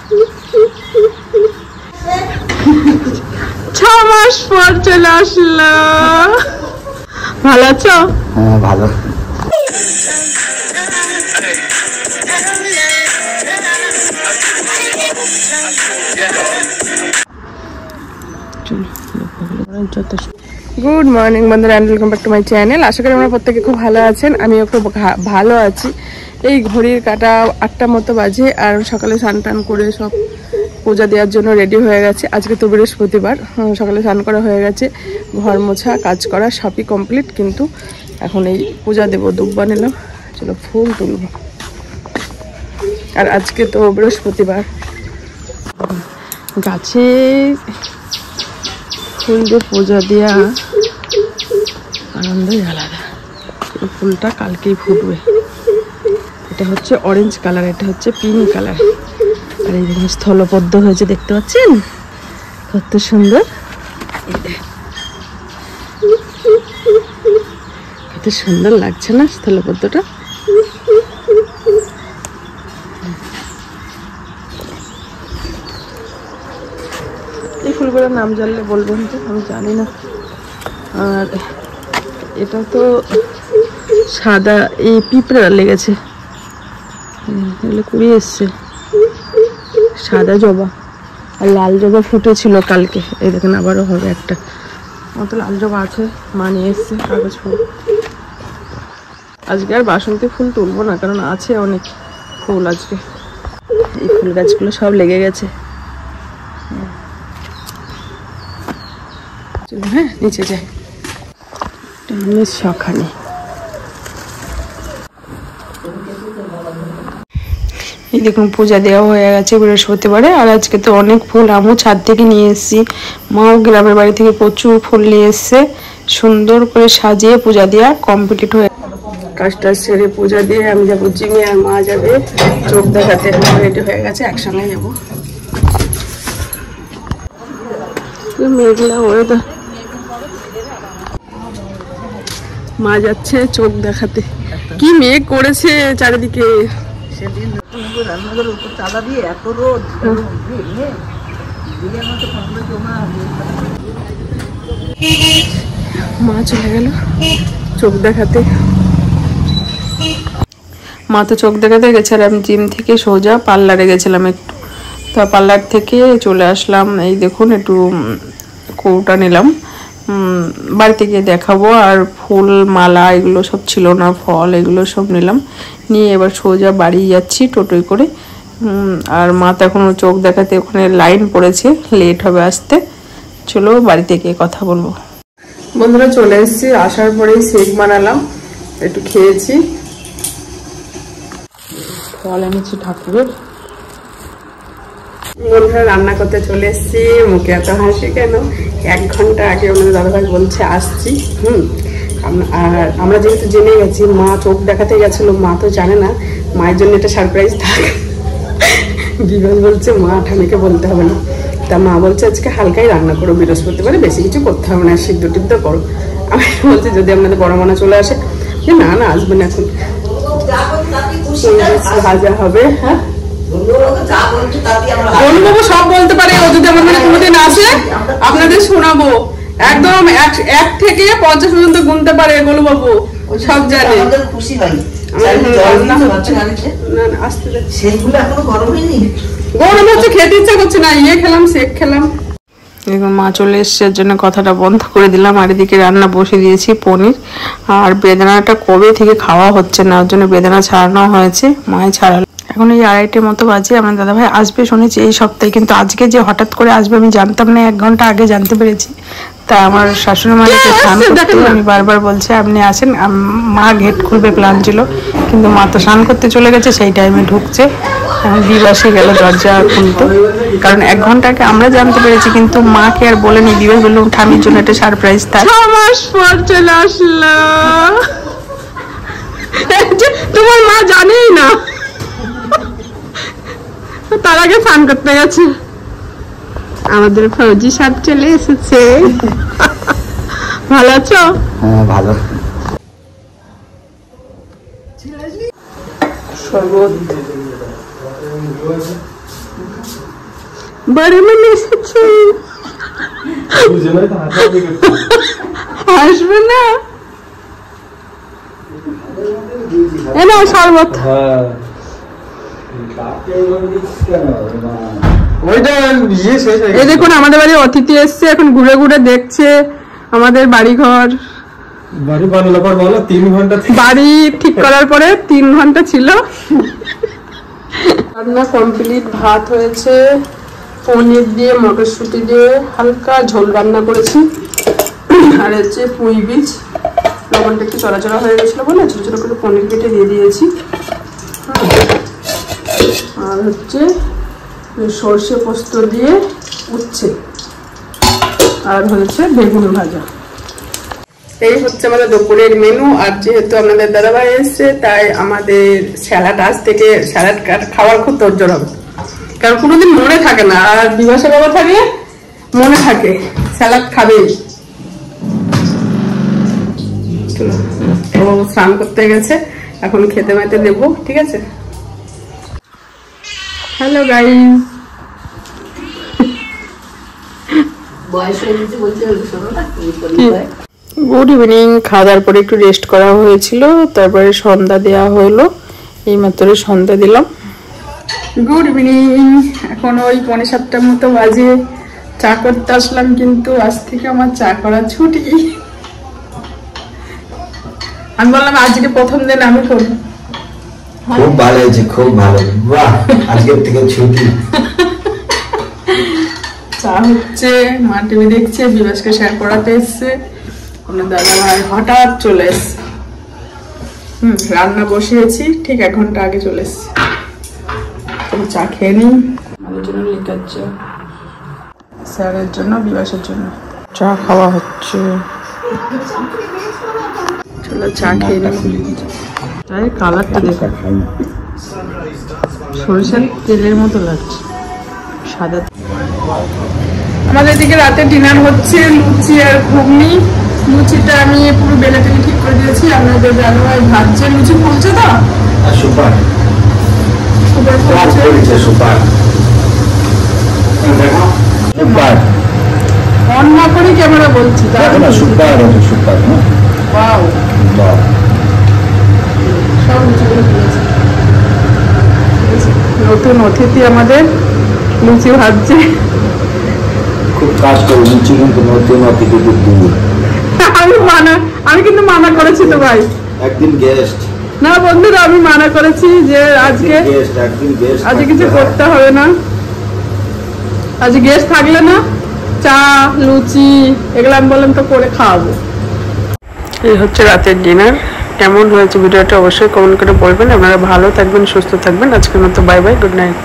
6 মাস পর চলে আসলো। ভালো আছো? হ্যাঁ ভালো। গুড মর্নিং বন্ধুরা, and welcome back to my channel. আশা করি আমরা প্রত্যেকে খুব ভালো আছেন। আমিও খুব ভালো আছি। এই ঘড়ির কাটা 8টা মতো বাজে, আর সকালে স্নান টান করে সব পূজা দেওয়ার জন্য রেডি হয়ে গেছে। আজকে তো বৃহস্পতিবার, সকালে স্নান করা হয়ে গেছে, ঘর মোছা কাজ করা সবই কমপ্লিট। কিন্তু এখন এই পূজা দেবো, দুব্বা নিলাম, চলো ফুল তুলব। আর আজকে তো বৃহস্পতিবার, গাছে ফুল দিয়ে পূজা দেওয়া আনন্দই আলাদা। ফুলটা কালকেই ফুটবে। এটা হচ্ছে অরেঞ্জ কালার, এটা হচ্ছে পিঙ্ক কালার। আর এই দেখুন স্থলপদ্ম হয়েছে, দেখতে পাচ্ছেন কত সুন্দর, কত সুন্দর লাগছে না স্থলপদ্মটা? এই ফুলগুলোর নাম জানলে বলবেন তো, আমি জানি না। আর এটা তো সাদা, এই পিঁপড়া লেগেছে, এগুলো কুড়িয়ে এসছে। সাদা জবা আর লাল জবা ফুটেছিল কালকে, এই দেখেন আবারও হবে একটা। আমার তো লাল জবা আছে, মা নিয়ে এসছে কাগজ ফুল। আজকে আর বাসন্তী ফুল তুলবো না, কারণ আছে অনেক ফুল আজকে। এই ফুল গাছগুলো সব লেগে গেছে। হ্যাঁ নিচে যাই, সখানে এই দেখুন পূজা দেওয়া হয়ে গেছে বৃহস্পতিবারে। আর আজকে তো অনেক ফুল আমিও ছাদ থেকে নিয়ে এসেছি, মাও গ্রামের বাড়ি থেকে প্রচুর ফুল নিয়ে এসছে। সুন্দর করে সাজিয়ে পূজা দেওয়া কমপ্লিট হয়ে, কাজটা সেরে পূজা দিয়ে আমি যাবো জিমে, আর মা যাবে চোখ দেখাতে। রেডি হয়ে গেছে, একসঙ্গে যাবো। মেঘলা ওয়েদার, মা যাচ্ছে চোখ দেখাতে। কি মেঘ করেছে চারিদিকে। মা চলে গেল চোখ দেখাতে। মা তো চোখ দেখাতে গেছে, আর আমি জিম থেকে সোজা পার্লারে গেছিলাম একটু। তা পার্লার থেকে চলে আসলাম। এই দেখুন একটু কৌটা নিলাম, বাড়িতে গিয়ে দেখাবো। আর ফুল মালা এগুলো সব ছিল না, ফল এগুলো সব নিলাম, নিয়ে এবার সোজা বাড়ি যাচ্ছি টোটোয় করে। আর মা তো এখনো চোখ দেখাতে ওখানে লাইন পড়েছে, লেট হবে আসতে। চলো বাড়িতে গিয়ে কথা বলবো। বন্ধুরা চলে এসেছি, আসার পরেই শেক বানালাম, একটু খেয়েছি। ফল এনেছি ঠাকুরের। বন্ধুরা রান্না করতে চলে এসেছি। মুখে এত হাসি কেন? 1 ঘন্টা আগে আমাদের দাদাভাই বলছে আসছি। আর আমরা যেহেতু জেনে গেছি, মা চোখ দেখাতে গেছিল, মা তো জানে না, মায়ের জন্য এটা সারপ্রাইজ থাক। বিবাস বলছে মা ঠামিকে বলতে হবে না। তা মা বলছে আজকে হালকাই রান্না করো, বৃহস্পতিবারে বেশি কিছু করতে হবে না, সিদ্ধ টিদ্ধ করো। আমি বলছি যদি আপনাদের বড় মানা চলে আসে, যে না না আসবেন এখন, ভাজা হবে। হ্যাঁ বলবো, সব বলতে পারে ও, যদি আমাদের কোনোদিন আসে আপনাদের শোনাবো। একদম 1 থেকে 50 পর্যন্ত গুনতে পারে গোলু বাবু, সব জানে। খুশি হয় গরম হচ্ছে, খেতে ইচ্ছা করছে না, ইয়ে খেলাম শেক খেলাম। এখন মা চলে এসছে, এর জন্য কথাটা বন্ধ করে দিলাম। আর এদিকে রান্না বসে দিয়েছি পনির। আর বেদানাটা কবে থেকে খাওয়া হচ্ছে না, ওর জন্য বেদানা ছাড়ানো হয়েছে, মায়ে ছাড়ালো। এখন এই 2:30 মতো বাজে। আমার দাদাভাই আসবে শুনেছি এই সপ্তাহে, কিন্তু আজকে যে হঠাৎ করে আসবে আমি জানতাম না, 1 ঘন্টা আগে জানতে পেরেছি। তা আমার শাশুড়ি মাকে স্নান করতে আমি বারবার বলছে আপনি আসেন, মা গেট খুলবে প্ল্যান ছিল, কিন্তু মা তো স্নান করতে চলে গেছে, সেই টাইমে ঢুকছে। এখন বিবাসে গেল দরজা খুলতে, কারণ 1 ঘন্টা আগে আমরা জানতে পেরেছি, কিন্তু মাকে আর বলেনি। বিবাস বললাম ঠামির জন্য একটা সারপ্রাইজ থাক। 6 মাস পর চলে আসলো, তোমার মা জানেই না, তার আগে স্নান করতে গেছে। আমাদের ফৌজি সাহেব চলে এসেছে। ভালো আছো? হ্যাঁ ভালো। শরবত बड़े में এসেছে আসবে না এনা শরবত এই দেখুন আমাদের বাড়ি অতিথি এসছে এখন ঘুরে ঘুরে দেখছে আমাদের বাড়ি ঘর বাড়ি বানানোর পর বলো 3 ঘন্টা বাড়ি ঠিক করার পরে 3 ঘন্টা ছিল রান্না কমপ্লিট ভাত হয়েছে পনির দিয়ে মটরশুঁটি দিয়ে হালকা ঝোল রান্না করেছি আর হচ্ছে পুঁই বীজ লবণটা একটু চড়াচড়া হয়ে গেছিলো বলে ছোটো ছোটো করে পনির কেটে দিয়ে দিয়েছি আর হচ্ছে সর্ষে পোস্ত দিয়ে উচ্ছে আর হয়েছে বেগুন ভাজা এই হচ্ছে আমাদের দুপুরের মেনু আর যেহেতু আমাদের দাদাভাই এসছে তাই আমাদের স্যালাড আজ থেকে স্যালাড খাওয়ার খুব তোড়জোড় হবে কারণ কোনোদিন মনে থাকে না আর বিভাসা বাবা থাকলে মনে থাকে স্যালাড খাবেই ও স্নান করতে গেছে এখন খেতে মেতে দেবো ঠিক আছে হ্যালো গাইস গুড ইভিনিং খাওয়া দাওয়ার পরে একটু রেস্ট করা হয়েছিল তারপরে সন্ধ্যা দেওয়া হলো এই মাত্র সন্ধ্যা দিলাম গুড ইভিনিং এখন ওই 7:45 মতো বাজে চা করতে আসলাম কিন্তু আজ থেকে আমার চা করা ছুটি আমি বললাম আজকে প্রথম দিন আমি করবো খুব ভালো হয়েছে খুব ভালো বাহ আজকে থেকে ছুটি চা হচ্ছে মা টিভি দেখছে বিবাসকে শেয়ার করাতে এসছে কোনো দাদা ভাই হঠাৎ চলে এসছে রান্না বসিয়েছি ঠিক 1 ঘন্টা আগে চলে এসছে চা খেয়ে নিই আমাদের জন্য লিকার চা স্যারের জন্য বিবাসের জন্য চা খাওয়া হচ্ছে চলো চা খেয়ে নিই চায়ের কালারটা দেখো সরিষার তেলের মতো লাগছে সাদা আমাদের এদিকে রাতে ডিনার হচ্ছে লুচি আর ঘুগনি লুচিটা আমি পুরো বেলে টেলে ঠিক করে দিয়েছি আপনাদের জানুয়ারি ভাজছে লুচি ফুলছে তো সুপার সুপার ফুলছে সুপার সুপার অন না করে ক্যামেরা বলছি তাহলে সুপার সুপার ওয়াও বাহ সব লুচিগুলো ফুলেছে নতুন অতিথি আমাদের লুচি ভাজছে খুব কাজ করে লুচি কিন্তু নতুন অতিথি দূর আমি কিন্তু মানা করেছি তো ভাই একদিন গেস্ট না বন্ধুরা আমি মানা করেছি যে আজকে আজকে কিছু করতে হবে না আজকে গেস্ট থাকলে না চা লুচি এগুলো আমি বললাম তো করে খাওয়াবো এই হচ্ছে রাতের ডিনার কেমন হয়েছে ভিডিওটা অবশ্যই কমেন্ট করে বলবেন আপনারা ভালো থাকবেন সুস্থ থাকবেন আজকের মতো বাই বাই গুড নাইট